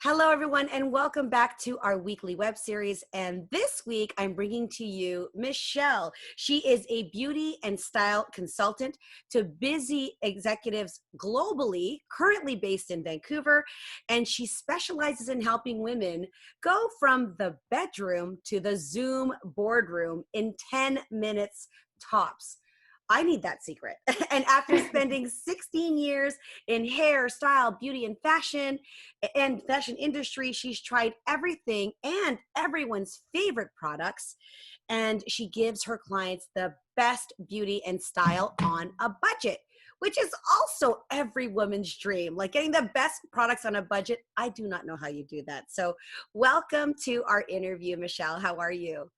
Hello, everyone, and welcome back to our weekly web series. And this week, I'm bringing to you Michelle. She is a beauty and style consultant to busy executives globally, currently based in Vancouver. And she specializes in helping women go from the bedroom to the Zoom boardroom in 10 minutes tops. I need that secret. And after spending 16 years in hair, style, beauty, and fashion industry, she's tried everything and everyone's favorite products. And she gives her clients the best beauty and style on a budget, which is also every woman's dream. Like getting the best products on a budget. I do not know how you do that. So welcome to our interview, Michelle. How are you?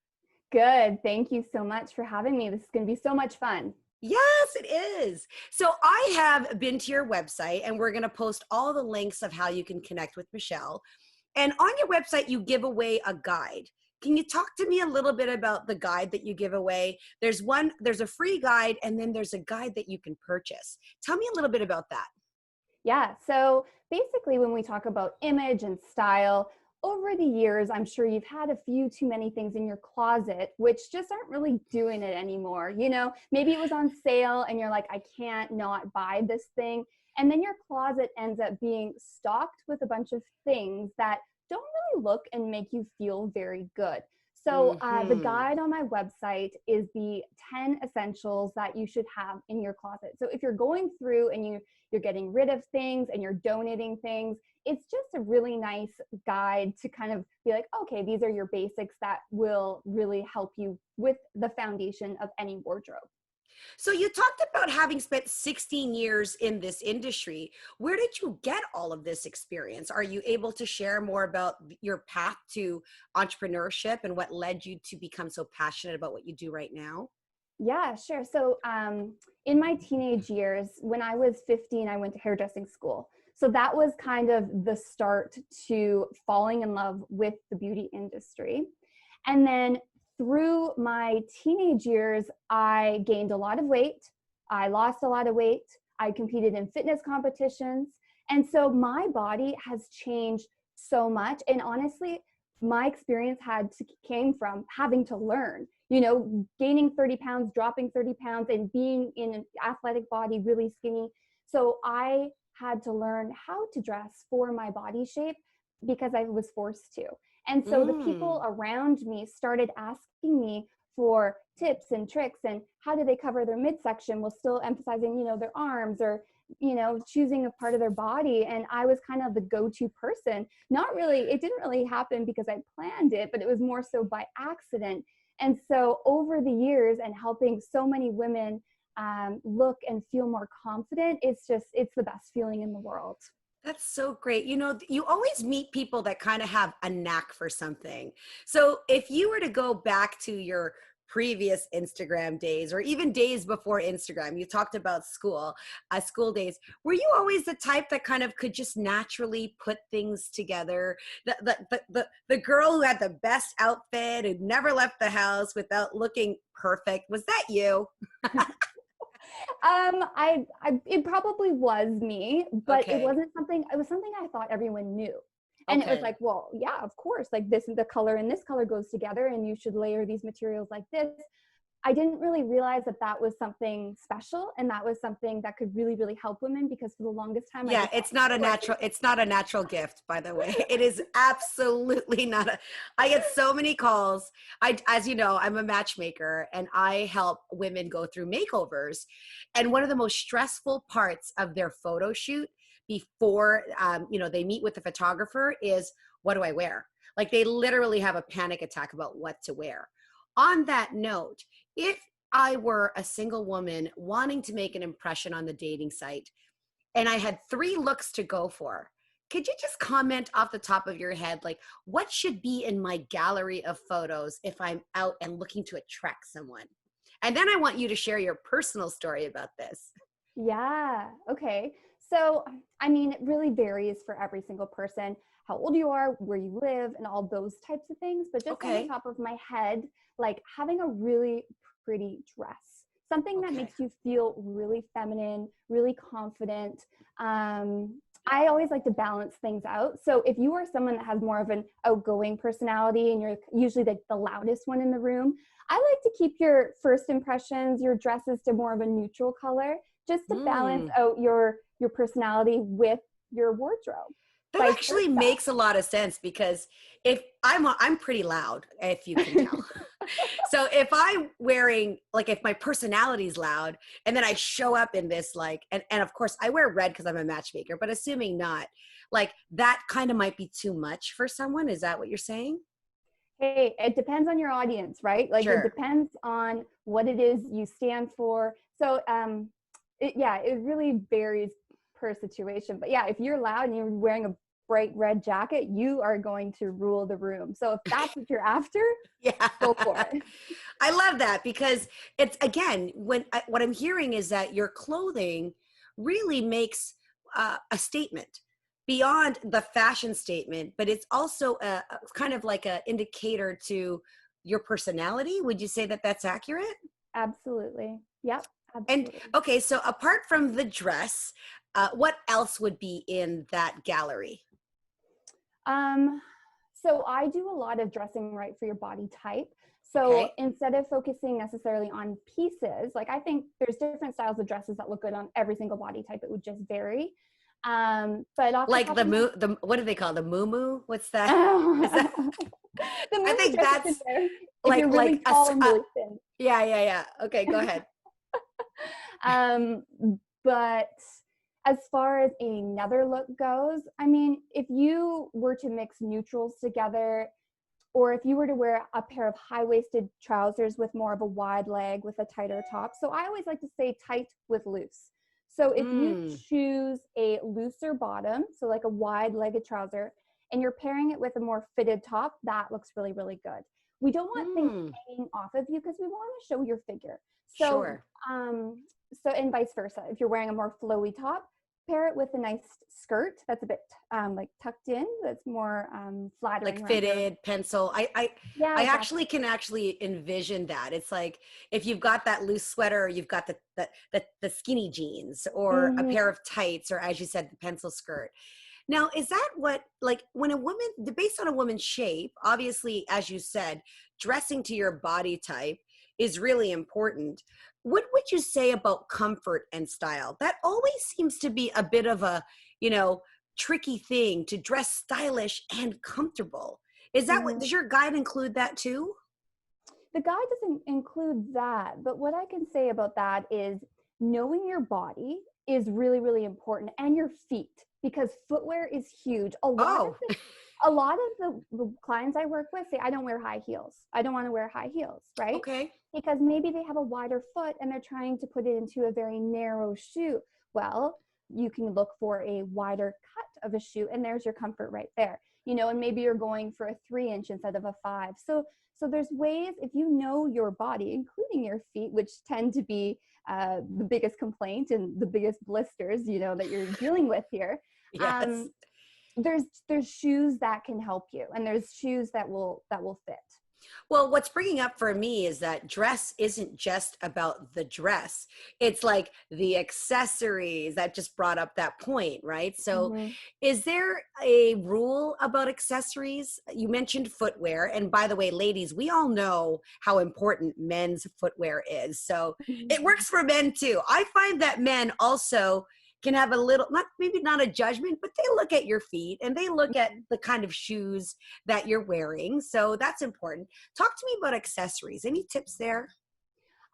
Good. Thank you so much for having me. This is going to be so much fun. Yes, it is. So I have been to your website and we're going to post all the links of how you can connect with Michelle. And on your website, you give away a guide. Can you talk to me a little bit about the guide that you give away? There's a free guide, and then there's a guide that you can purchase. Tell me a little bit about that. Yeah. So basically, when we talk about image and style, over the years, I'm sure you've had a few too many things in your closet, which just aren't really doing it anymore. Maybe it was on sale and you're like, I can't not buy this thing. And then your closet ends up being stocked with a bunch of things that don't really look and make you feel very good. So the guide on my website is the 10 essentials that you should have in your closet. So if you're going through and you're getting rid of things and you're donating things, it's just a really nice guide to kind of be like, okay, these are your basics that will really help you with the foundation of any wardrobe. So you talked about having spent 16 years in this industry. Where did you get all of this experience? Are you able to share more about your path to entrepreneurship and what led you to become so passionate about what you do right now? Yeah, sure. So in my teenage years, when I was 15, I went to hairdressing school. So that was kind of the start to falling in love with the beauty industry. And then through my teenage years, I gained a lot of weight. I lost a lot of weight. I competed in fitness competitions. And so my body has changed so much. And honestly, my experience came from having to learn, gaining 30 pounds, dropping 30 pounds, and being in an athletic body, really skinny. So I had to learn how to dress for my body shape because I was forced to. And so the people around me started asking me for tips and tricks and how do they cover their midsection while still emphasizing, their arms or, choosing a part of their body. And I was kind of the go-to person. It didn't really happen because I planned it, but it was more so by accident. And so over the years and helping so many women look and feel more confident, it's the best feeling in the world. That's so great. You always meet people that kind of have a knack for something. So if you were to go back to your previous Instagram days or even days before Instagram, you talked about school days. Were you always the type that kind of could just naturally put things together? The girl who had the best outfit, who never left the house without looking perfect. Was that you? It probably was me, but Okay. it was something I thought everyone knew. And it was Okay. like, well, yeah, of course, like the color and this color goes together and you should layer these materials like this. I didn't really realize that was something special and that was something that could really, really help women because for the longest time, Yeah, it's not a natural gift, by the way. It is absolutely not I get so many calls. As you know, I'm a matchmaker and I help women go through makeovers. And one of the most stressful parts of their photo shoot before, they meet with the photographer is, what do I wear? Like they literally have a panic attack about what to wear. On that note, if I were a single woman wanting to make an impression on the dating site, and I had 3 looks to go for, could you just comment off the top of your head, like what should be in my gallery of photos if I'm out and looking to attract someone? And then I want you to share your personal story about this. Yeah. Okay. So, it really varies for every single person, how old you are, where you live, and all those types of things. But just on the Okay. top of my head, like having a really pretty dress, something that Okay. makes you feel really feminine, really confident. I always like to balance things out. So if you are someone that has more of an outgoing personality and you're usually like the loudest one in the room, I like to keep your first impressions, your dresses to more of a neutral color, just to balance Mm. out your personality with your wardrobe. That Vice actually versa. makes a lot of sense because if I'm pretty loud, if you can tell. So if I'm wearing, like, if my personality's loud and then I show up in this, like, and of course I wear red because I'm a matchmaker, but assuming not, like, that kind of might be too much for someone. Is that what you're saying? Hey, it depends on your audience, right? Like it Sure. depends on what it is you stand for. So yeah, it really varies per situation. But yeah, if you're loud and you're wearing a bright red jacket, you are going to rule the room. So if that's what you're after, Yeah. go for it. I love that because it's, again, what I'm hearing is that your clothing really makes a statement beyond the fashion statement, but it's also a kind of like a indicator to your personality. Would you say that that's accurate? Absolutely. Yep, And absolutely. okay, so apart from the dress, what else would be in that gallery? Um, so I do a lot of dressing right for your body type. So Okay, instead of focusing necessarily on pieces, like I think there's different styles of dresses that look good on every single body type. It would just vary. But off the like top of my the what do they call it? The moo? What's that? Is that? the I movie think dress you can that's wear if you're like really tall and really thin. yeah, yeah, yeah. Okay, go ahead. um, but as far as another look goes, I mean, if you were to mix neutrals together, or if you were to wear a pair of high-waisted trousers with more of a wide leg with a tighter top. So I always like to say tight with loose. So if you Mm, choose a looser bottom, so like a wide-legged trouser, and you're pairing it with a more fitted top, that looks really, really good. We don't want things mm, hanging off of you because we want to show your figure. So, sure. um, so and vice versa. If you're wearing a more flowy top, pair it with a nice skirt that's a bit like tucked in, that's more flattering Like around your. fitted pencil. Yeah, I exactly. actually can actually envision that. It's like if you've got that loose sweater, or you've got the skinny jeans, or a Mhm. pair of tights, or as you said, the pencil skirt. Now, is that what, like, when a woman, based on a woman's shape, obviously, as you said, dressing to your body type is really important. What would you say about comfort and style? That always seems to be a bit of a, you know, tricky thing, to dress stylish and comfortable. Is that what, Mhm. does your guide include that too? The guide doesn't include that, but what I can say about that is knowing your body is really, really important, and your feet, because footwear is huge. Oh, A lot of the clients I work with say, I don't wear high heels. I don't want to wear high heels, right? okay. Because maybe they have a wider foot and they're trying to put it into a very narrow shoe. Well, you can look for a wider cut of a shoe, and there's your comfort right there. And maybe you're going for a 3 inch instead of a 5. So there's ways, if you know your body, including your feet, which tend to be the biggest complaint and the biggest blisters, that you're dealing with here. Yes. Um, there's shoes that can help you, and there's shoes that will fit. Well, what's bringing up for me is that dress isn't just about the dress. It's like the accessories that just brought up that point, right? So, Mm-hmm. is there a rule about accessories? You mentioned footwear. And by the way, ladies, we all know how important men's footwear is. So, it works for men too. I find that men also can have a little, not, maybe not a judgment, but they look at your feet and they look at the kind of shoes that you're wearing. So that's important. Talk to me about accessories. Any tips there?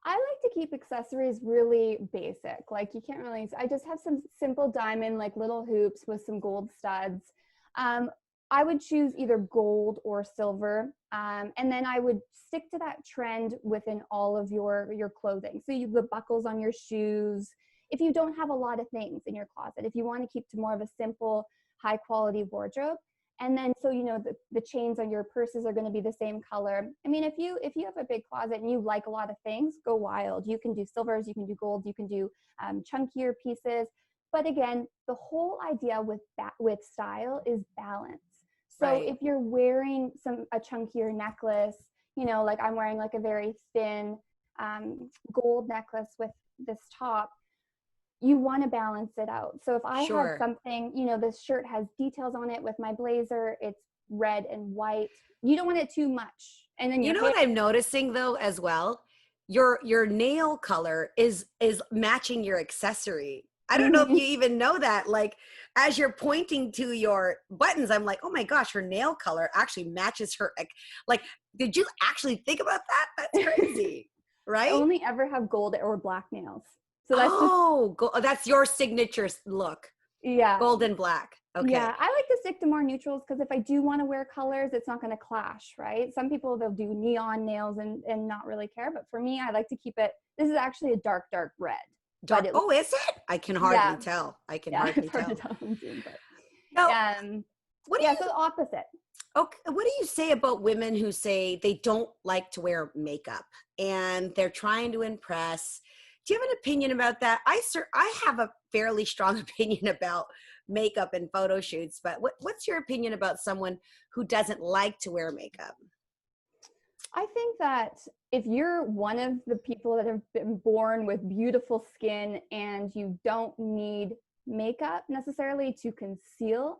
I like to keep accessories really basic. Like you can't really, I just have some simple diamond, like little hoops with some gold studs. Um, I would choose either gold or silver. And then I would stick to that trend within all of your clothing. So you the buckles on your shoes. If you don't have a lot of things in your closet, if you want to keep to more of a simple, high quality wardrobe, and then so the chains on your purses are going to be the same color. I mean, if you have a big closet and you like a lot of things, go wild. You can do silvers, you can do gold, you can do chunkier pieces. But again, the whole idea with style is balance. So Right. if you're wearing a chunkier necklace, like I'm wearing like a very thin gold necklace with this top, you want to balance it out. So if I have Sure. something, you know, this shirt has details on it with my blazer, it's red and white. You don't want it too much. And then You your know hair. what I'm noticing though as well? Your nail color is matching your accessory. I don't know if Mhm. you even know that. Like as you're pointing to your buttons, I'm like, oh my gosh, her nail color actually matches her. Like, did you actually think about that? That's crazy, I right? only ever have gold or black nails. So that's just, Oh, that's your signature look, yeah. gold and black. Okay. Yeah, I like to stick to more neutrals because if I do want to wear colors, it's not going to clash, right? Some people, they'll do neon nails and not really care. But for me, I like to keep it. This is actually a dark, dark red, but Dark. it, Oh, is it? I can hardly yeah, tell. I can yeah, it's hardly hard to tell. tell on Zoom, but Now, um, what do yeah, you so the opposite. okay, what do you say about women who say they don't like to wear makeup and they're trying to impress? Do you have an opinion about that? I have a fairly strong opinion about makeup and photo shoots, but what's your opinion about someone who doesn't like to wear makeup? I think that if you're one of the people that have been born with beautiful skin and you don't need makeup necessarily to conceal,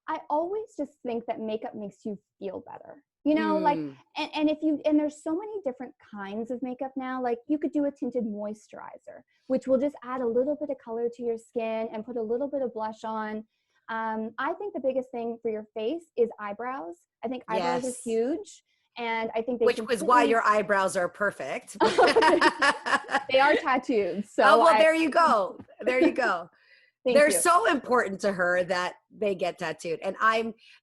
I always just think that makeup makes you feel better. You know, like, Mm, and if you, and there's so many different kinds of makeup now, like you could do a tinted moisturizer, which will just add a little bit of color to your skin and put a little bit of blush on. I think the biggest thing for your face is eyebrows. I think eyebrows are yes. huge and I think they Which is why completely your eyebrows are perfect. they are tattooed. Oh, So well, I there you go. There you go. thank They're you. so important to her that they get tattooed. And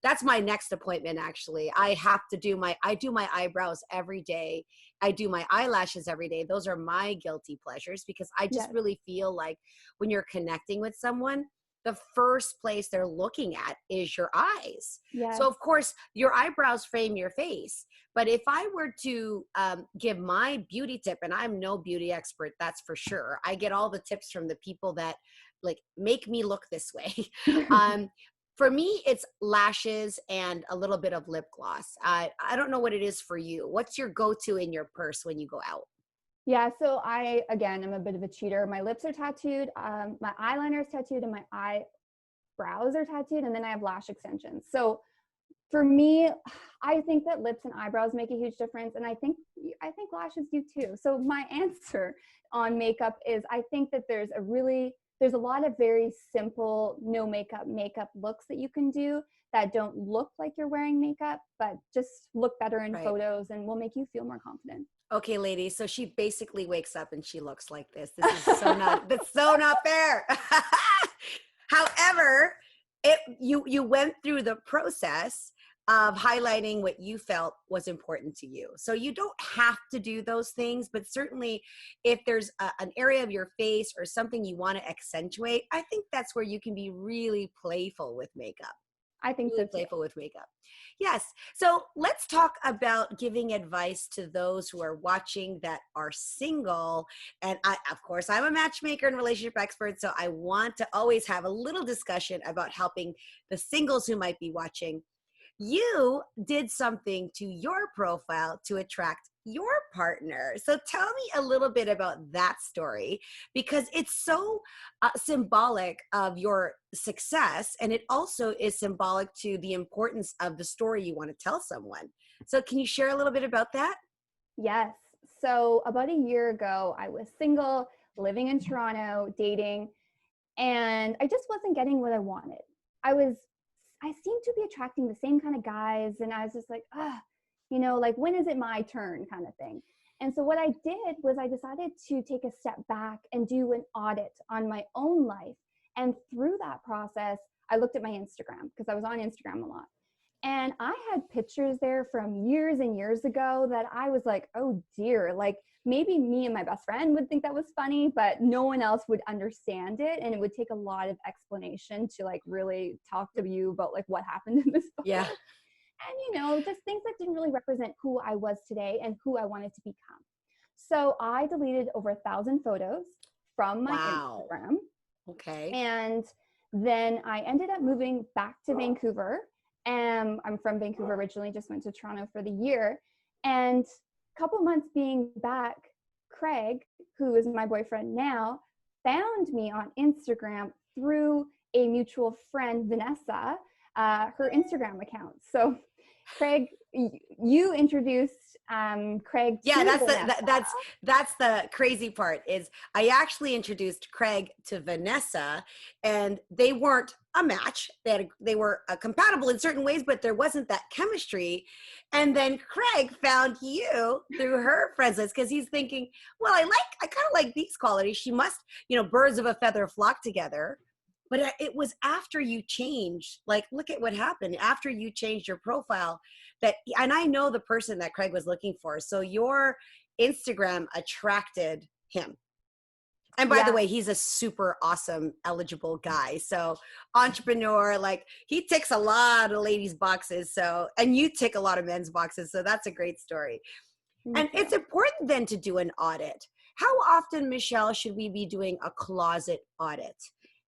that's my next appointment actually. I do my eyebrows every day. I do my eyelashes every day. Those are my guilty pleasures because I just Yes, really feel like when you're connecting with someone, the first place they're looking at is your eyes. yes, So of course, your eyebrows frame your face. But if I were to give my beauty tip, and I'm no beauty expert, that's for sure. I get all the tips from the people that like make me look this way. um, for me, it's lashes and a little bit of lip gloss. I don't know what it is for you. What's your go-to in your purse when you go out? yeah. So I again, I'm a bit of a cheater. My lips are tattooed, my eyeliner is tattooed, and my eyebrows are tattooed, and then I have lash extensions. So for me, I think that lips and eyebrows make a huge difference, and I think lashes do too. So my answer on makeup is I think that there's a lot of very simple no makeup looks that you can do that don't look like you're wearing makeup, but just look better in Right. photos and will make you feel more confident. Okay, ladies. So she basically wakes up and she looks like this. That's so not fair. However, you went through the process of highlighting what you felt was important to you. So you don't have to do those things, but certainly if there's an area of your face or something you want to accentuate, I think that's where you can be really playful with makeup. I think Really so too. playful with makeup. Yes. So let's talk about giving advice to those who are watching that are single. And of course, I'm a matchmaker and relationship expert. So I want to always have a little discussion about helping the singles who might be watching. You did something to your profile to attract your partner. So tell me a little bit about that story because it's so symbolic of your success and it also is symbolic to the importance of the story you want to tell someone. So can you share a little bit about that? Yes. So about a year ago, I was single, living in Toronto, dating, and I just wasn't getting what I wanted. I seemed to be attracting the same kind of guys, and I was just like, ah, like when is it my turn kind of thing. And so what I did was I decided to take a step back and do an audit on my own life. And through that process, I looked at my Instagram because I was on Instagram a lot. And I had pictures there from years and years ago that I was like, oh dear, like maybe me and my best friend would think that was funny, but no one else would understand it. And it would take a lot of explanation to like really talk to you about like what happened in this photo. Yeah. And, just things that didn't really represent who I was today and who I wanted to become. So I deleted over 1,000 photos from my Wow. Instagram. Okay. And then I ended up moving back to Vancouver. And I'm from Vancouver originally, just went to Toronto for the year. And a couple months being back, Craig, who is my boyfriend now, found me on Instagram through a mutual friend, Vanessa, her Instagram account. So Craig, you introduced Craig Yeah, to that's Vanessa. that's the crazy part is I actually introduced Craig to Vanessa, and they weren't a match. They were compatible in certain ways, but there wasn't that chemistry. And then Craig found you through her friends list because he's thinking, well, I kind of like these qualities. She must, birds of a feather flock together. But it was after you changed, like, look at what happened after you changed your profile and I know the person that Craig was looking for. So your Instagram attracted him. And by the Yeah. way, he's a super awesome, eligible guy. So entrepreneur, like he ticks a lot of ladies' boxes. So, and you tick a lot of men's boxes. So that's a great story. Thank And you. it's important then to do an audit. How often, Michelle, should we be doing a closet audit?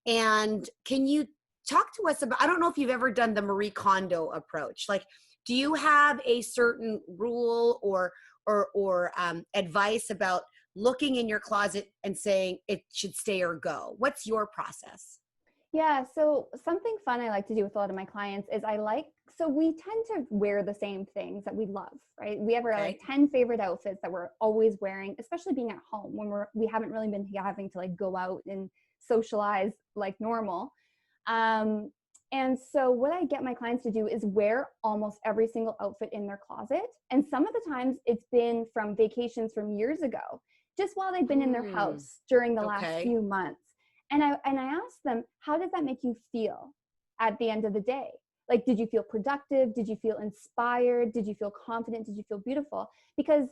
And can you talk to us about, I don't know if you've ever done the Marie Kondo approach. Like, do you have a certain rule or advice about looking in your closet and saying it should stay or go? What's your process? Yeah, so something fun I like to do with a lot of my clients is so we tend to wear the same things that we love, right? We have our Okay. like 10 favorite outfits that we're always wearing, especially being at home when we haven't really been having to like go out and socialize like normal. And so what I get my clients to do is wear almost every single outfit in their closet. And some of the times it's been from vacations from years ago, just while they've been in their house during the last Okay. few months. And I asked them, how does that make you feel at the end of the day? Like, did you feel productive? Did you feel inspired? Did you feel confident? Did you feel beautiful? Because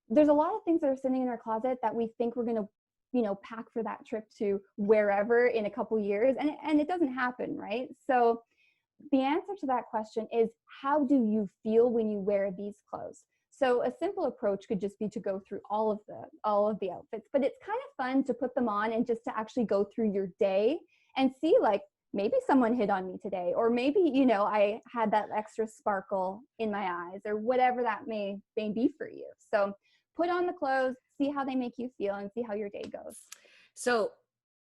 there's a lot of things that are sitting in our closet that we think we're going to, pack for that trip to wherever in a couple years. And it doesn't happen, right? So the answer to that question is, how do you feel when you wear these clothes? So a simple approach could just be to go through all of the outfits, but it's kind of fun to put them on and just to actually go through your day and see, like, maybe someone hit on me today, or maybe, I had that extra sparkle in my eyes, or whatever that may be for you. So put on the clothes, see how they make you feel, and see how your day goes. So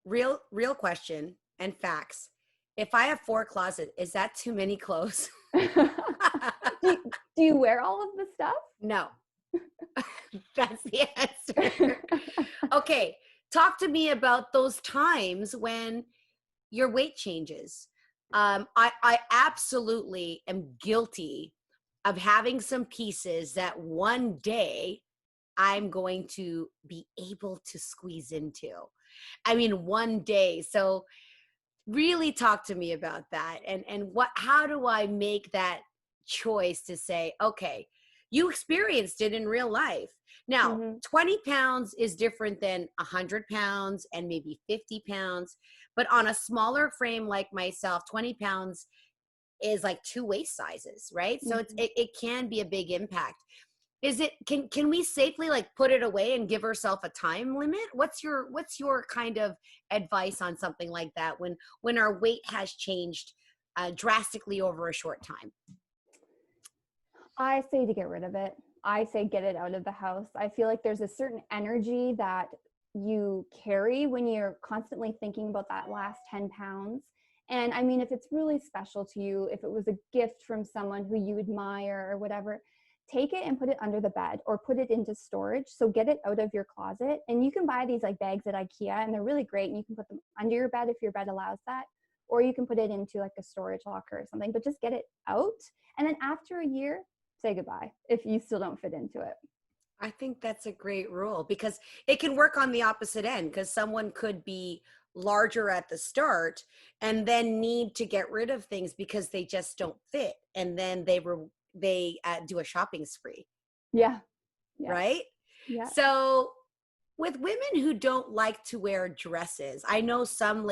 real question and facts. If I have 4 closets, is that too many clothes? do you wear all of the stuff? No. That's the answer. Okay. Talk to me about those times when your weight changes. I absolutely am guilty of having some pieces that one day I'm going to be able to squeeze into. I mean, one day. So really talk to me about that. And how do I make that choice to say, okay, you experienced it in real life. Now, 20 pounds is different than 100 pounds and maybe 50 pounds. But on a smaller frame like myself, 20 pounds is like 2 waist sizes, right? So it can be a big impact. Is it, can we safely like put it away and give ourselves a time limit? What's your kind of advice on something like that when our weight has changed drastically over a short time? I say to get rid of it. I say get it out of the house. I feel like there's a certain energy that you carry when you're constantly thinking about that last 10 pounds. And I mean, if it's really special to you, if it was a gift from someone who you admire or whatever, take it and put it under the bed or put it into storage. So get it out of your closet. And you can buy these like bags at IKEA, and they're really great. And you can put them under your bed if your bed allows that, or you can put it into like a storage locker or something, but just get it out. And then after a year, say goodbye if you still don't fit into it. I think that's a great rule because it can work on the opposite end, because someone could be larger at the start and then need to get rid of things because they just don't fit. And then they do a shopping spree. Yeah. Right? Yeah. So with women who don't like to wear dresses, I know some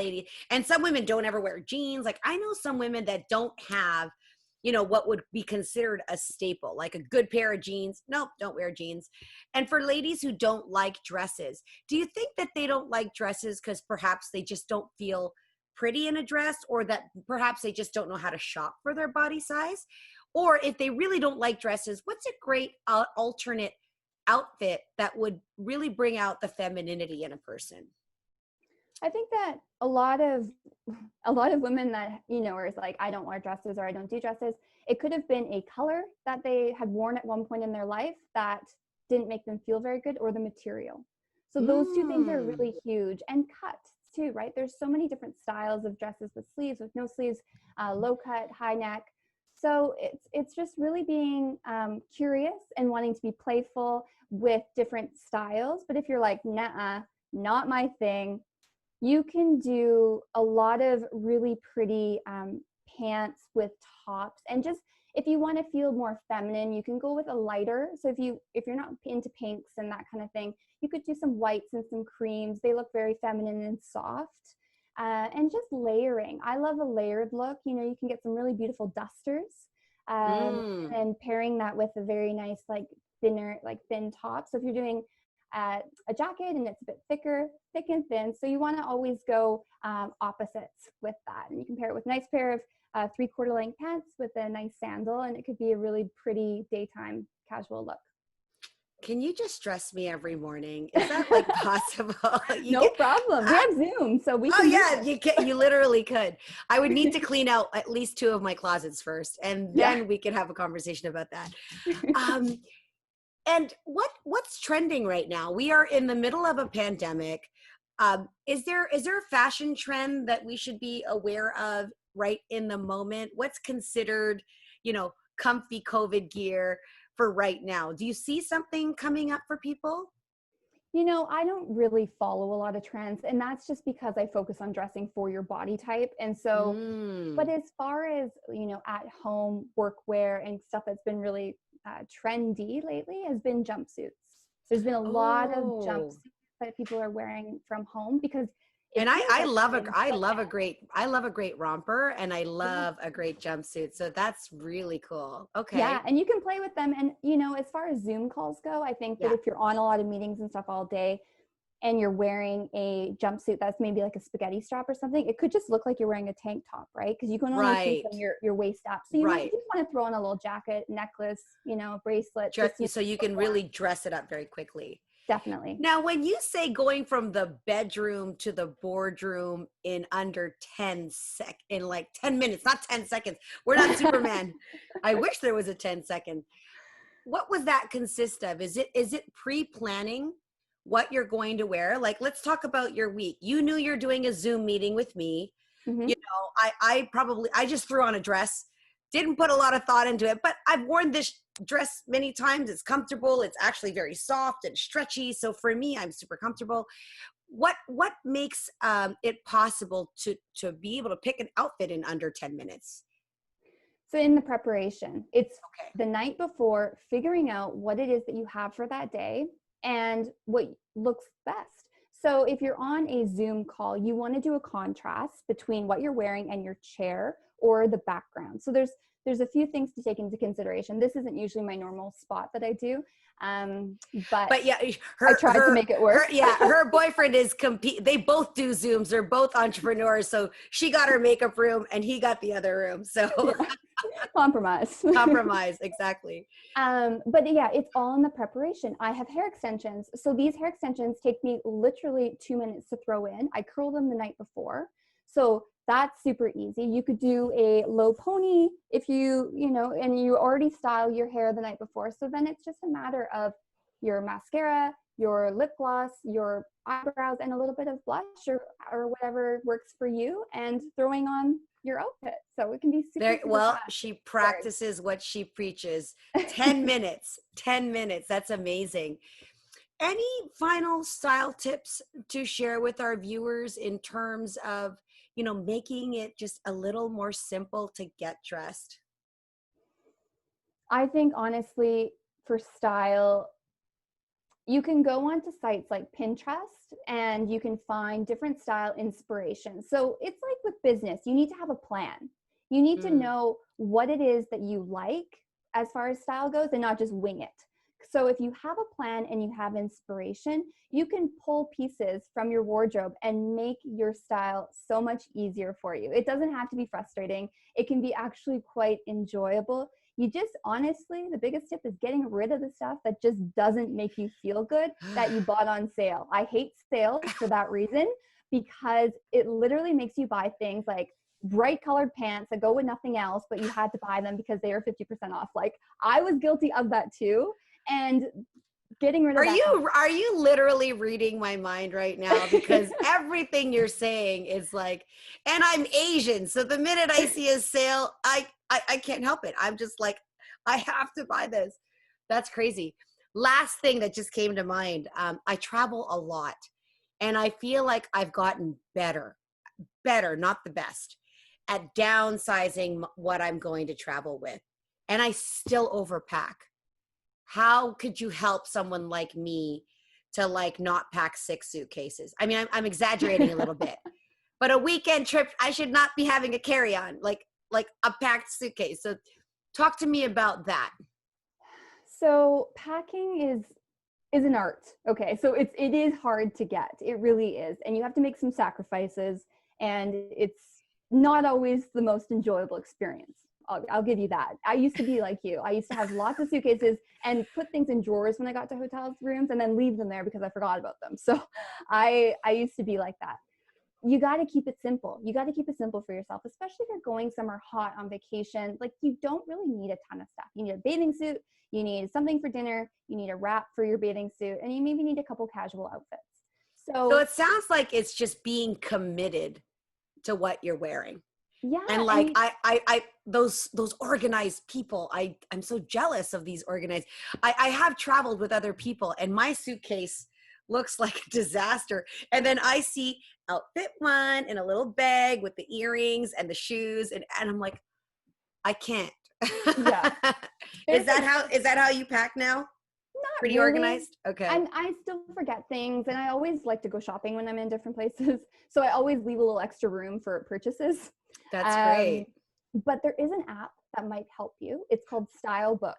and some women don't ever wear jeans. Like I know some women that don't have, what would be considered a staple, like a good pair of jeans. Nope, don't wear jeans. And for ladies who don't like dresses, do you think that they don't like dresses because perhaps they just don't feel pretty in a dress, or that perhaps they just don't know how to shop for their body size? Or if they really don't like dresses, what's a great alternate outfit that would really bring out the femininity in a person? I think that a lot of women that, are like, I don't wear dresses or I don't do dresses, it could have been a color that they had worn at one point in their life that didn't make them feel very good, or the material. So those two things are Mm. really huge. And cuts too, right? There's so many different styles of dresses, with sleeves, with no sleeves, low cut, high neck. So it's just really being curious and wanting to be playful with different styles. But if you're like, nah, not my thing, you can do a lot of really pretty pants with tops. And just, if you want to feel more feminine, you can go with a lighter. So if you're not into pinks and that kind of thing, you could do some whites and some creams. They look very feminine and soft. And just layering. I love a layered look. You can get some really beautiful dusters, Mm. and pairing that with a very nice, like thin top. So if you're doing a jacket and it's a bit thicker, thick and thin, so you want to always go opposites with that. And you can pair it with a nice pair of 3/4 length pants with a nice sandal, and it could be a really pretty daytime casual look. Can you just dress me every morning? Is that like possible? You No get, problem. We I, have Zoom, so we oh can do yeah, you can, you literally could. I would need to clean out at least two of my closets first, and Yeah. then we could have a conversation about that. Um, and what's trending right now? We are in the middle of a pandemic. Is there a fashion trend that we should be aware of right in the moment? What's considered, comfy COVID gear for right now? Do you see something coming up for people? I don't really follow a lot of trends, and that's just because I focus on dressing for your body type. And so, but Mm. as far as, at home workwear and stuff that's been really trendy lately has been jumpsuits. There's been a lot of Oh. jumpsuits that people are wearing from home because it And I feels I like love you're a in I love a sweatpants. great I love a great romper, and I Yeah. love a great jumpsuit. So that's really cool. Yeah, Okay. and you can play with them. And, as far as Zoom calls go, I think that Yeah. if you're on a lot of meetings and stuff all day, and you're wearing a jumpsuit that's maybe like a spaghetti strap or something, it could just look like you're wearing a tank top, right? Because you can only see Right. from your waist up. So you might Right. just want to throw on a little jacket, necklace, bracelet, Dress just to so you look can warm. really dress it up very quickly. Definitely. Now, when you say going from the bedroom to the boardroom in under in like 10 minutes, not 10 seconds. We're not Superman. I wish there was a 10-second. What was that consist of? Is it pre-planning what you're going to wear? Like, let's talk about your week. You knew you're doing a Zoom meeting with me. Hmm. I just threw on a dress, didn't put a lot of thought into it, but I've worn this dress many times. It's comfortable. It's actually very soft and stretchy. So for me, I'm super comfortable. What makes it possible to be able to pick an outfit in under 10 minutes? So in the preparation, it's Okay. the night before, figuring out what it is that you have for that day and what looks best. So if you're on a Zoom call, you want to do a contrast between what you're wearing and your chair or the background. So there's a few things to take into consideration. This isn't usually my normal spot that I do, but But yeah, I her tried to her make it her work. yeah, her boyfriend is compete. They both do Zooms. They're both entrepreneurs. So she got her makeup room and he got the other room. So Yeah, compromise. compromise, exactly. But yeah, it's all in the preparation. I have hair extensions. So these hair extensions take me literally 2 minutes to throw in. I curl them the night before. So that's super easy. You could do a low pony if and you already style your hair the night before. So then it's just a matter of your mascara, your lip gloss, your eyebrows, and a little bit of blush or whatever works for you, and throwing on your outfit. So it can be super, There, super well, fast. she Very. practices what she preaches. 10 minutes, 10 minutes. That's amazing. Any final style tips to share with our viewers in terms of, making it just a little more simple to get dressed? I think honestly, for style, you can go onto sites like Pinterest and you can find different style inspiration. So it's like with business, you need to have a plan. You need to Mm. know what it is that you like as far as style goes, and not just wing it. So if you have a plan and you have inspiration, you can pull pieces from your wardrobe and make your style so much easier for you. It doesn't have to be frustrating. It can be actually quite enjoyable. You just, honestly, the biggest tip is getting rid of the stuff that just doesn't make you feel good that you bought on sale. I hate sales for that reason, because it literally makes you buy things like bright colored pants that go with nothing else, but you had to buy them because they are 50% off. Like, I was guilty of that too. And getting rid of that. Are you literally reading my mind right now? Because everything you're saying is like, and I'm Asian, so the minute I see a sale, I can't help it. I'm just like, I have to buy this. That's crazy. Last thing that just came to mind. I travel a lot, and I feel like I've gotten better, not the best, at downsizing what I'm going to travel with, and I still overpack. How could you help someone like me to like not pack 6 suitcases? I mean, I'm exaggerating a little bit, but a weekend trip, I should not be having a carry-on, like a packed suitcase. So talk to me about that. So packing is an art. Okay. So it is hard to get. It really is. And you have to make some sacrifices, and it's not always the most enjoyable experience. I'll give you that. I used to be like you. I used to have lots of suitcases and put things in drawers when I got to hotels rooms and then leave them there because I forgot about them. So I used to be like that. You got to keep it simple. You got to keep it simple for yourself, especially if you're going somewhere hot on vacation. Like, you don't really need a ton of stuff. You need a bathing suit, you need something for dinner, you need a wrap for your bathing suit, and you maybe need a couple casual outfits. So it sounds like it's just being committed to what you're wearing. Yeah. And like, I those organized people, I'm so jealous of these organized. I have traveled with other people, and my suitcase looks like a disaster. And then I see outfit one in a little bag with the earrings and the shoes. And I'm like, I can't. Yeah. Is that how you pack now? Not Pretty really organized? Okay. I still forget things, and I always like to go shopping when I'm in different places. So I always leave a little extra room for purchases. That's great. But there is an app that might help you. It's called Style Book.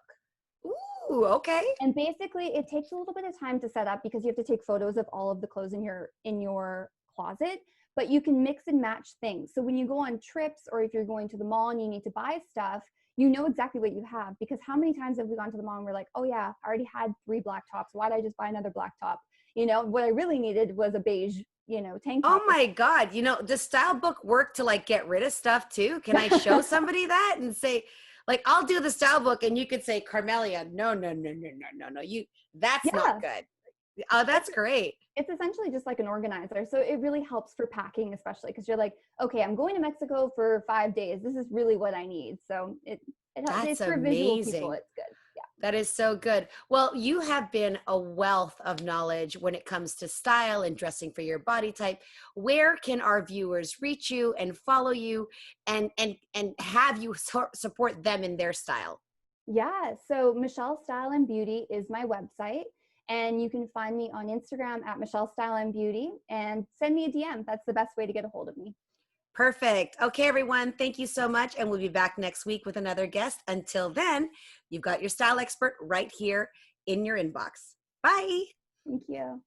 Ooh, okay. And basically it takes a little bit of time to set up because you have to take photos of all of the clothes in your closet, but you can mix and match things. So when you go on trips, or if you're going to the mall and you need to buy stuff, you know exactly what you have. Because how many times have we gone to the mall and we're like, oh yeah, I already had 3 black tops. Why did I just buy another black top? You know, what I really needed was a beige, tank top. Oh my God. Does Style Book work to like get rid of stuff too? Can I show somebody that and say, like, I'll do the Style Book, and you could say, Carmelia, no, that's not good. Oh, that's great. It's essentially just like an organizer. So it really helps for packing, especially because you're like, okay, I'm going to Mexico for 5 days. This is really what I need. So it's for visual people. It's good. Yeah. That is so good. Well, you have been a wealth of knowledge when it comes to style and dressing for your body type. Where can our viewers reach you and follow you and have you support them in their style? Yeah. So Michelle Style and Beauty is my website. And you can find me on Instagram at Michelle Style and Beauty, and send me a DM. That's the best way to get a hold of me. Perfect. Okay, everyone. Thank you so much. And we'll be back next week with another guest. Until then, you've got your style expert right here in your inbox. Bye. Thank you.